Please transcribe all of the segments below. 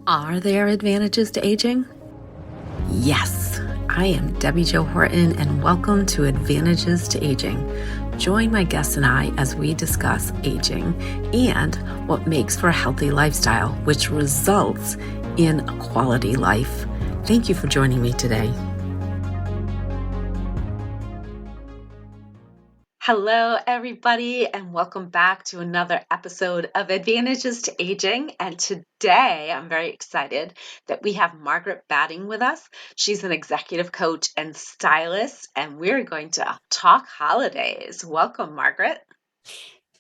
Are there advantages to aging? Yes, I am Debbi-Jo Horton, and welcome to Advantages to Aging. Join my guests and I as we discuss aging and what makes for a healthy lifestyle, which results in a quality life. Thank you for joining me today. Hello, everybody, and welcome back to another episode of Advantages to Aging. And today I'm very excited that we have Margaret Batting with us. She's an executive coach and stylist, and we're going to talk holidays. Welcome, Margaret.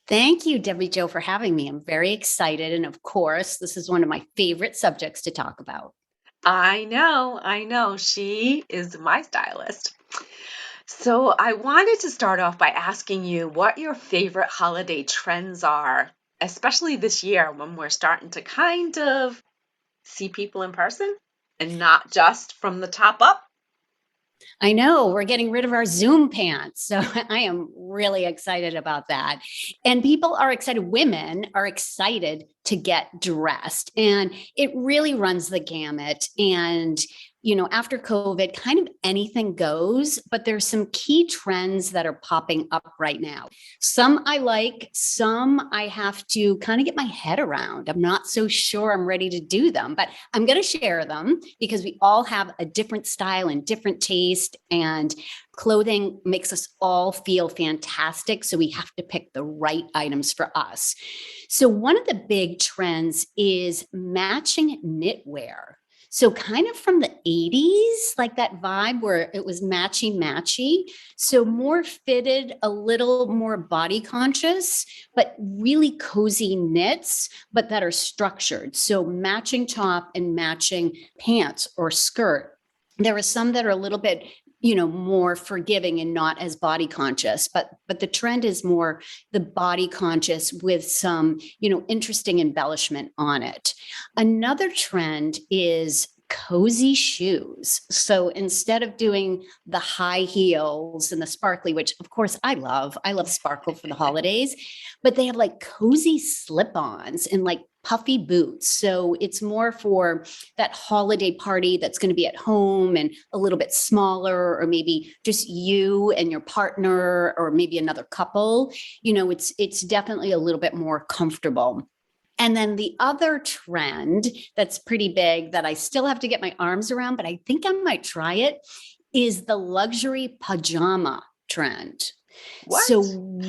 Thank you, Debbi-Jo, for having me. I'm very excited. And of course, this is one of my favorite subjects to talk about. I know. She is my stylist. So I wanted to start off by asking you what your favorite holiday trends are, especially this year when we're starting to kind of see people in person and not just from the top up. I know we're getting rid of our Zoom pants. So I am really excited about that. And people are excited. Women are excited to get dressed. And it really runs the gamut. And after COVID, kind of anything goes, but there's some key trends that are popping up right now. Some I like, some I have to kind of get my head around. I'm not so sure I'm ready to do them, but I'm going to share them because we all have a different style and different taste, and clothing makes us all feel fantastic. So we have to pick the right items for us. So one of the big trends is matching knitwear. So kind of from the 80s, like that vibe where it was matchy. So more fitted, a little more body conscious, but really cozy knits, but that are structured. So matching top and matching pants or skirt. There are some that are a little bit more forgiving and not as body conscious, but the trend is more the body conscious with some, interesting embellishment on it. Another trend is cozy shoes. So instead of doing the high heels and the sparkly, which of course I love sparkle for the holidays, but they have like cozy slip-ons and like puffy boots. So it's more for that holiday party that's going to be at home and a little bit smaller, or maybe just you and your partner, or maybe another couple. It's definitely a little bit more comfortable. And then the other trend that's pretty big that I still have to get my arms around, but I think I might try it, is the luxury pajama trend. What? So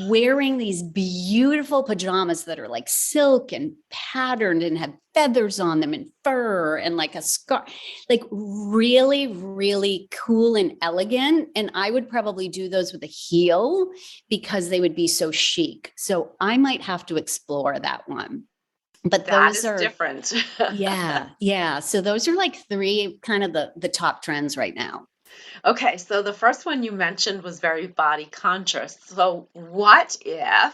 wearing these beautiful pajamas that are like silk and patterned and have feathers on them and fur and like a scarf, like really, really cool and elegant. And I would probably do those with a heel because they would be so chic. So I might have to explore that one. But those are different. Yeah. So those are like three kind of the top trends right now. Okay, so the first one you mentioned was very body conscious. So what if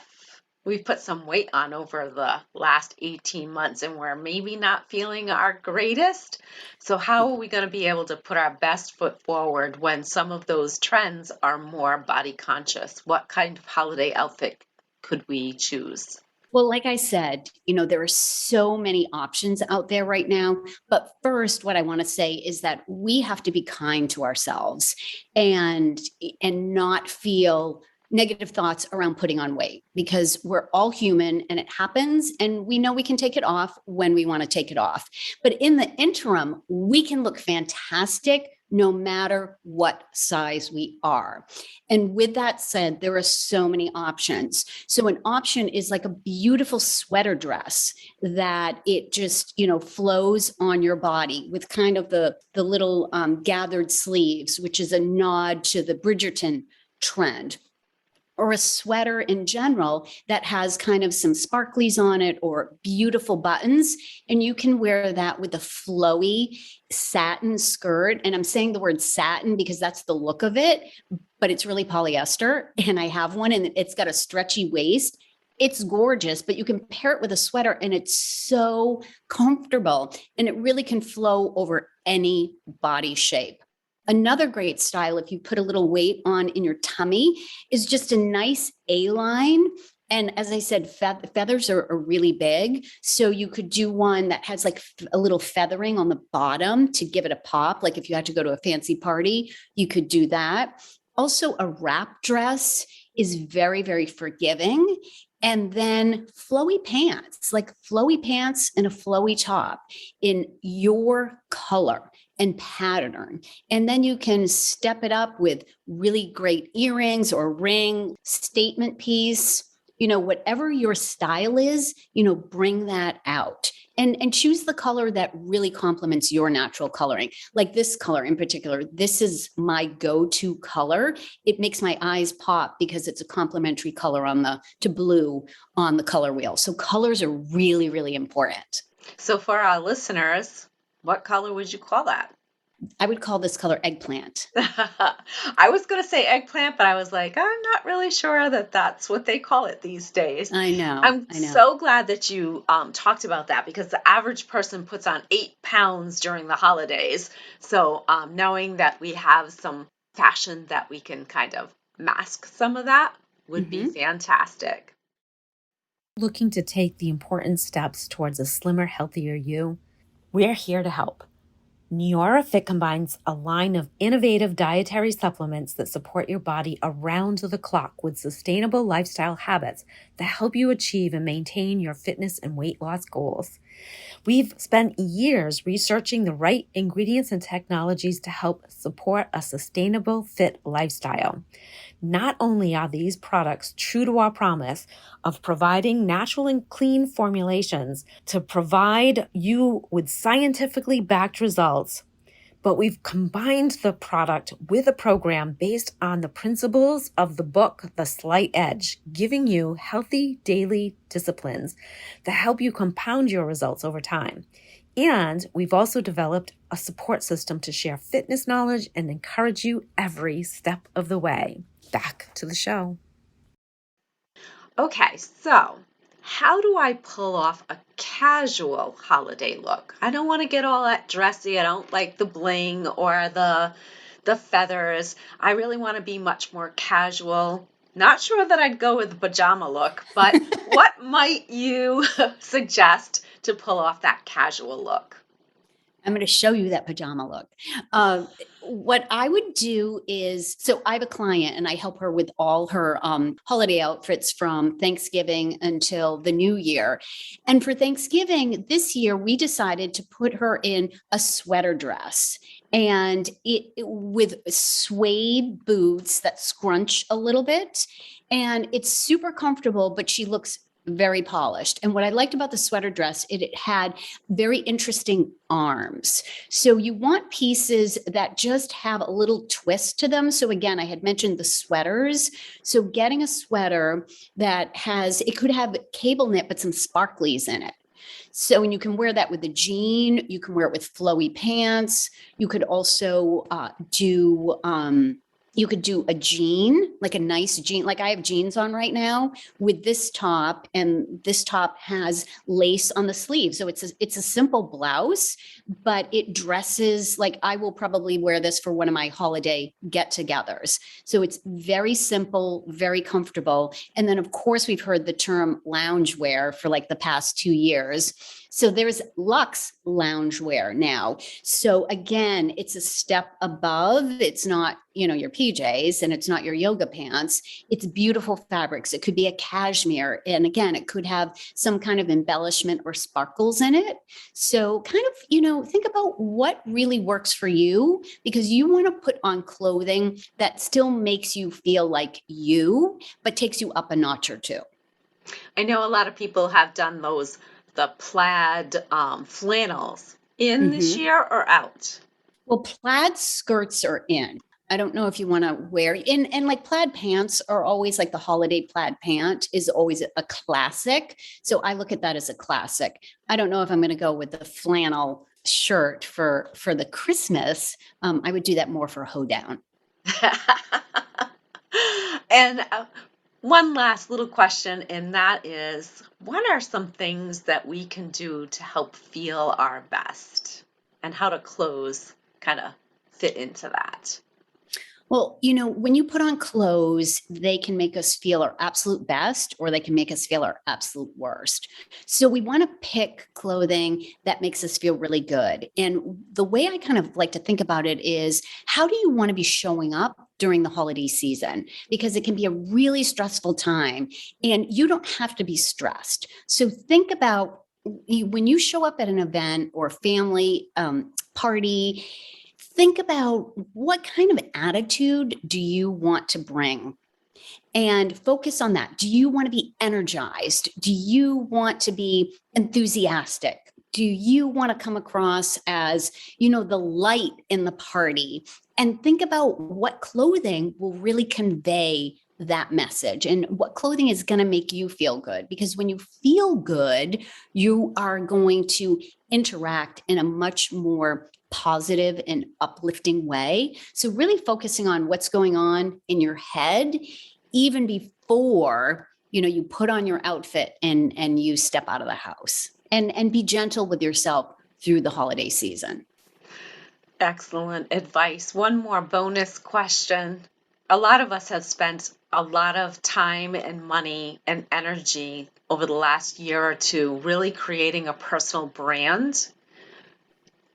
we put some weight on over the last 18 months and we're maybe not feeling our greatest? So how are we going to be able to put our best foot forward when some of those trends are more body conscious? What kind of holiday outfit could we choose? Well, like I said, there are so many options out there right now. But first, what I want to say is that we have to be kind to ourselves and not feel negative thoughts around putting on weight, because we're all human and it happens, and we know we can take it off when we want to take it off. But in the interim, we can look fantastic no matter what size we are. And with that said, there are so many options. So an option is like a beautiful sweater dress that it just, flows on your body with kind of the little gathered sleeves, which is a nod to the Bridgerton trend. Or a sweater in general that has kind of some sparklies on it or beautiful buttons. And you can wear that with a flowy satin skirt. And I'm saying the word satin because that's the look of it, but it's really polyester. And I have one and it's got a stretchy waist. It's gorgeous, but you can pair it with a sweater and it's so comfortable, and it really can flow over any body shape. Another great style, if you put a little weight on in your tummy, is just a nice A-line And as I said, feathers are really big. So you could do one that has like a little feathering on the bottom to give it a pop. Like if you had to go to a fancy party, you could do that. Also, a wrap dress is very, very forgiving. And then flowy pants, like flowy pants and a flowy top in your color and pattern. And then you can step it up with really great earrings or ring, statement piece, whatever your style is, bring that out and choose the color that really complements your natural coloring. Like this color in particular, this is my go-to color. It makes my eyes pop because it's a complementary color to blue on the color wheel. So colors are really, really important. So for our listeners, what color would you call that? I would call this color eggplant. I was going to say eggplant, but I was like, I'm not really sure that that's what they call it these days. I know. I'm so glad that you talked about that, because the average person puts on 8 pounds during the holidays. So knowing that we have some fashion that we can kind of mask some of that would be fantastic. Looking to take the important steps towards a slimmer, healthier you? We're here to help. NeoraFit combines a line of innovative dietary supplements that support your body around the clock with sustainable lifestyle habits that help you achieve and maintain your fitness and weight loss goals. We've spent years researching the right ingredients and technologies to help support a sustainable, fit lifestyle. Not only are these products true to our promise of providing natural and clean formulations to provide you with scientifically backed results, but we've combined the product with a program based on the principles of the book, The Slight Edge, giving you healthy daily disciplines that help you compound your results over time. And we've also developed a support system to share fitness knowledge and encourage you every step of the way. Back to the show. Okay, so how do I pull off a casual holiday look? I don't want to get all that dressy. I don't like the bling or the feathers. I really want to be much more casual. Not sure that I'd go with the pajama look, but what might you suggest to pull off that casual look? I'm going to show you that pajama look. What I would do is, so I have a client and I help her with all her holiday outfits from Thanksgiving until the new year. And for Thanksgiving this year, we decided to put her in a sweater dress and it with suede boots that scrunch a little bit. And it's super comfortable, but she looks very polished. And what I liked about the sweater dress, it had very interesting arms. So you want pieces that just have a little twist to them. So again, I had mentioned the sweaters. So getting a sweater that it could have cable knit, but some sparklies in it. So, and you can wear that with a jean, you can wear it with flowy pants. You could also you could do a jean, like a nice jean, like I have jeans on right now with this top, and this top has lace on the sleeve. So it's a simple blouse, but it dresses like I will probably wear this for one of my holiday get-togethers. So it's very simple, very comfortable. And then of course we've heard the term loungewear for like the past 2 years. So there's luxe loungewear now. So again, it's a step above. It's not, your PJs and it's not your yoga pants. It's beautiful fabrics. It could be a cashmere. And again, it could have some kind of embellishment or sparkles in it. So kind of, think about what really works for you, because you want to put on clothing that still makes you feel like you, but takes you up a notch or two. I know a lot of people have done the plaid flannels in this year or out. Well, plaid skirts are in. I don't know if you want to wear and like plaid pants are always like the holiday plaid pant is always a classic. So I look at that as a classic. I don't know if I'm going to go with the flannel shirt for the Christmas. I would do that more for hoedown. And one last little question, and that is, what are some things that we can do to help feel our best, and how do clothes kind of fit into that? Well, when you put on clothes, they can make us feel our absolute best or they can make us feel our absolute worst. So we want to pick clothing that makes us feel really good. And the way I kind of like to think about it is, how do you want to be showing up during the holiday season? Because it can be a really stressful time and you don't have to be stressed. So think about when you show up at an event or family party, think about what kind of attitude do you want to bring and focus on that. Do you want to be energized? Do you want to be enthusiastic? Do you want to come across as, the light in the party? And think about what clothing will really convey that message and what clothing is going to make you feel good. Because when you feel good, you are going to interact in a much more positive and uplifting way. So really focusing on what's going on in your head, even before, you put on your outfit and you step out of the house, and be gentle with yourself through the holiday season. Excellent advice. One more bonus question. A lot of us have spent a lot of time and money and energy over the last year or two really creating a personal brand.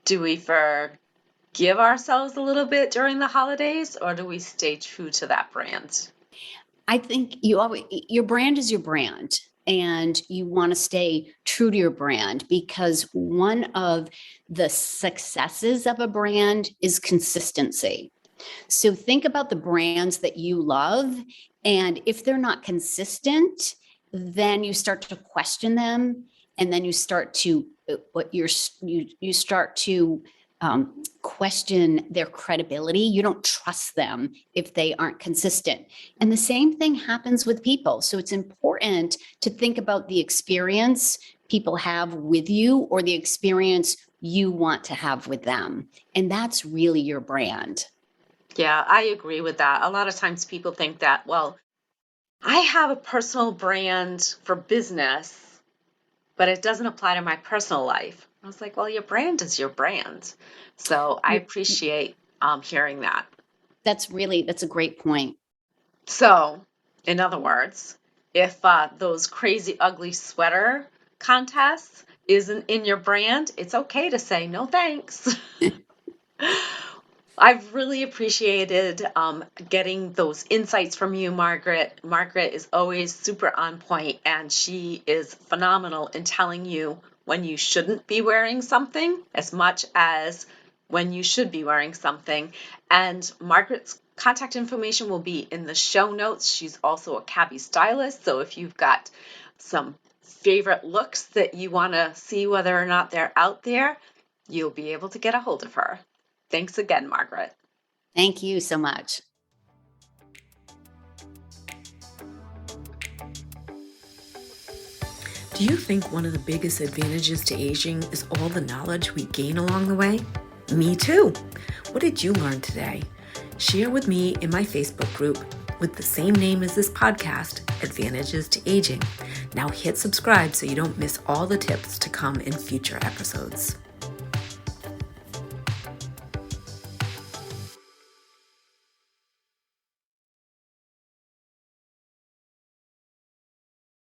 Do we forgive ourselves a little bit during the holidays, or do we stay true to that brand? I think your brand is your brand, and you want to stay true to your brand, because one of the successes of a brand is consistency. So think about the brands that you love, and if they're not consistent, then you start to question them, and then you start to question their credibility. You don't trust them if they aren't consistent. And the same thing happens with people. So it's important to think about the experience people have with you or the experience you want to have with them. And that's really your brand. Yeah, I agree with that. A lot of times people think that, well, I have a personal brand for business, but it doesn't apply to my personal life. I was like, well, your brand is your brand. So I appreciate hearing that. That's a great point. So, in other words, if those crazy ugly sweater contests isn't in your brand, it's okay to say no thanks. I've really appreciated getting those insights from you, Margaret. Margaret is always super on point, and she is phenomenal in telling you when you shouldn't be wearing something as much as when you should be wearing something. And Margaret's contact information will be in the show notes. She's also a cabbie stylist, so if you've got some favorite looks that you want to see whether or not they're out there, you'll be able to get a hold of her. Thanks again, Margaret. Thank you so much. Do you think one of the biggest advantages to aging is all the knowledge we gain along the way? Me too. What did you learn today? Share with me in my Facebook group with the same name as this podcast, Advantages to Aging. Now hit subscribe so you don't miss all the tips to come in future episodes.